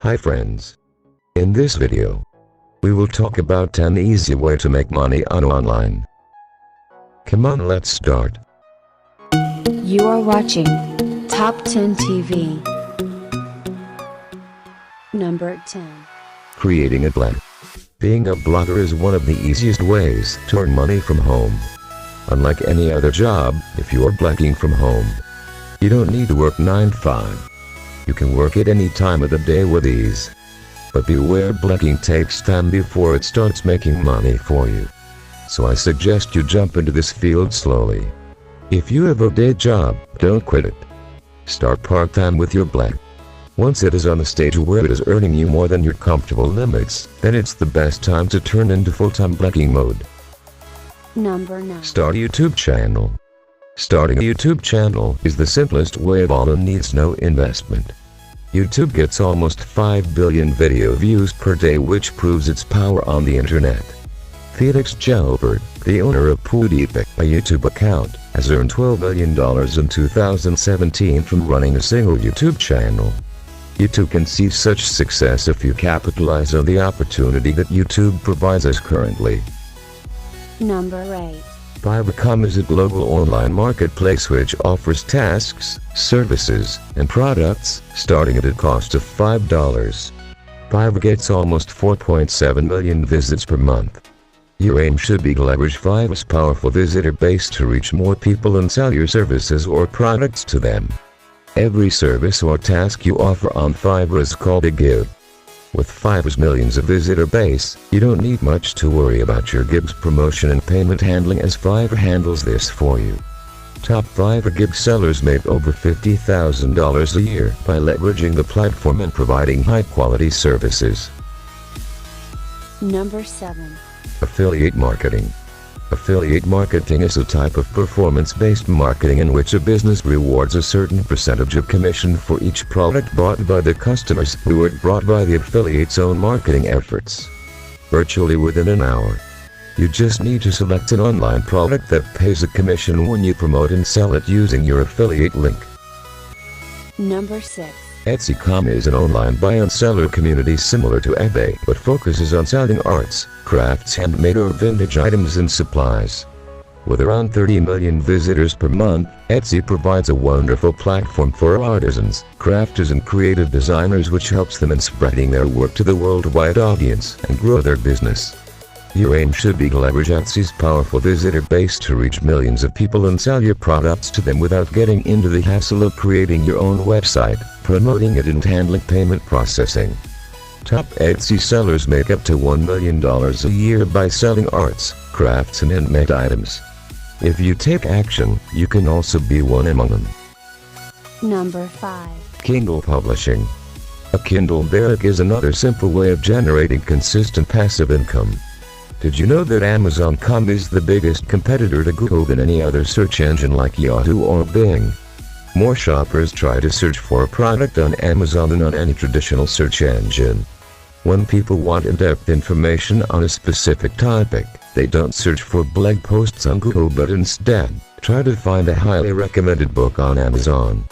Hi friends. In this video, we will talk about 10 easy way to make money on online. Come on, let's start. You are watching Top 10 TV. Number 10. Creating a blog. Being a blogger is one of the easiest ways to earn money from home. Unlike any other job, if you are blogging from home, you don't need to work 9 to 5. You can work at any time of the day with ease. But beware, blogging takes time before it starts making money for you. So I suggest you jump into this field slowly. If you have a day job, don't quit it. Start part-time with your blog. Once it is on the stage where it is earning you more than your comfortable limits, then it's the best time to turn into full-time blogging mode. Number 9. Start a YouTube channel. Starting a YouTube channel is the simplest way of all and needs no investment. YouTube gets almost 5 billion video views per day, which proves its power on the internet. Felix Gelbert, the owner of PewDiePie, a YouTube account, has earned $12 million in 2017 from running a single YouTube channel. YouTube can see such success if you capitalize on the opportunity that YouTube provides us currently. Number 8. Fiverr.com is a global online marketplace which offers tasks, services, and products, starting at a cost of $5. Fiverr gets almost 4.7 million visits per month. Your aim should be to leverage Fiverr's powerful visitor base to reach more people and sell your services or products to them. Every service or task you offer on Fiverr is called a gig. With Fiverr's millions of visitor base, you don't need much to worry about your gig's promotion and payment handling, as Fiverr handles this for you. Top Fiverr gig sellers make over $50,000 a year by leveraging the platform and providing high-quality services. Number 7. Affiliate marketing. Affiliate marketing is a type of performance-based marketing in which a business rewards a certain percentage of commission for each product bought by the customers who are brought by the affiliate's own marketing efforts. Virtually within an hour. You just need to select an online product that pays a commission when you promote and sell it using your affiliate link. Number 6. Etsy.com is an online buy and seller community similar to eBay, but focuses on selling arts, crafts, handmade or vintage items and supplies. With around 30 million visitors per month, Etsy provides a wonderful platform for artisans, crafters and creative designers, which helps them in spreading their work to the worldwide audience and grow their business. Your aim should be to leverage Etsy's powerful visitor base to reach millions of people and sell your products to them without getting into the hassle of creating your own website, promoting it and handling payment processing. Top Etsy sellers make up to $1 million a year by selling arts, crafts and handmade items. If you take action, you can also be one among them. Number 5. Kindle publishing. A Kindle book is another simple way of generating consistent passive income. Did you know that Amazon.com is the biggest competitor to Google than any other search engine like Yahoo or Bing? More shoppers try to search for a product on Amazon than on any traditional search engine. When people want in-depth information on a specific topic, they don't search for blog posts on Google but instead try to find a highly recommended book on Amazon.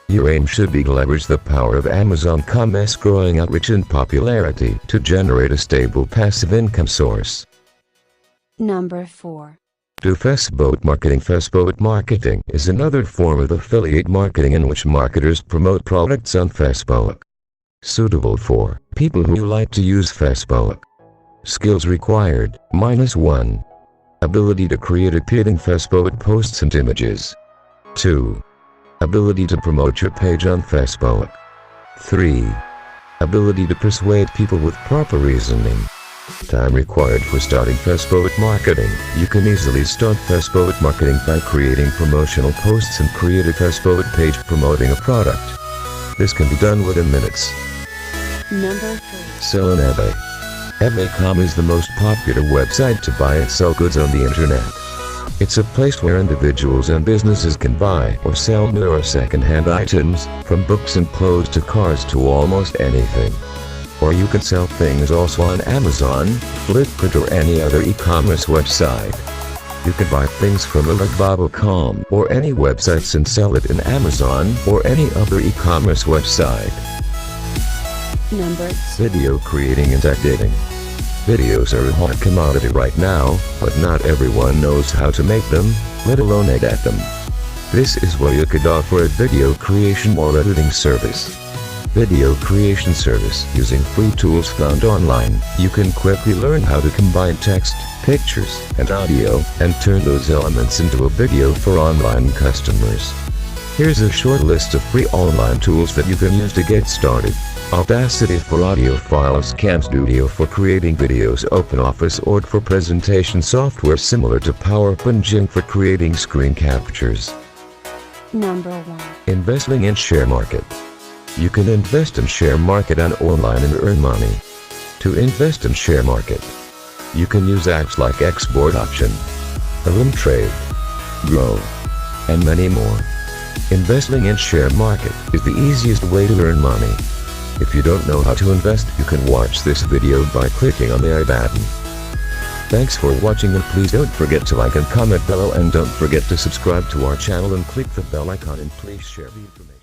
Your aim should be to leverage the power of Amazon.com's growing outreach and popularity to generate a stable passive income source. Number 4. Do Facebook marketing. Facebook marketing is another form of affiliate marketing in which marketers promote products on Facebook. Suitable for people who like to use Facebook. Skills required: -1. Ability to create appealing Facebook posts and images. 2. Ability to promote your page on Facebook. 3. Ability to persuade people with proper reasoning. Time required for starting Facebook marketing. You can easily start Facebook marketing by creating promotional posts and create a Facebook page promoting a product. This can be done within minutes. Number 3. Sell on eBay. eBay.com is the most popular website to buy and sell goods on the internet. It's a place where individuals and businesses can buy or sell new or second-hand items, from books and clothes to cars to almost anything. Or you can sell things also on Amazon, Flipkart or any other e-commerce website. You can buy things from Alibaba.com or any websites and sell it in Amazon or any other e-commerce website. Number Video creating and editing. Videos are a hot commodity right now, but not everyone knows how to make them, let alone edit them. This is where you could offer a video creation or editing service. Video creation service. Using free tools found online, you can quickly learn how to combine text, pictures, and audio, and turn those elements into a video for online customers. Here's a short list of free online tools that you can use to get started. Audacity for audio files, CamStudio for creating videos, OpenOffice Word for presentation software similar to PowerPoint, Jing for creating screen captures. Number 1. Investing in share market. You can invest in share market and online and earn money. To invest in share market, you can use apps like Export Option, Trade, Grow, and many more. Investing in share market is the easiest way to earn money. If you don't know how to invest, you can watch this video by clicking on the I button. Thanks for watching, and please don't forget to like and comment below, and don't forget to subscribe to our channel and click the bell icon, and please share the information.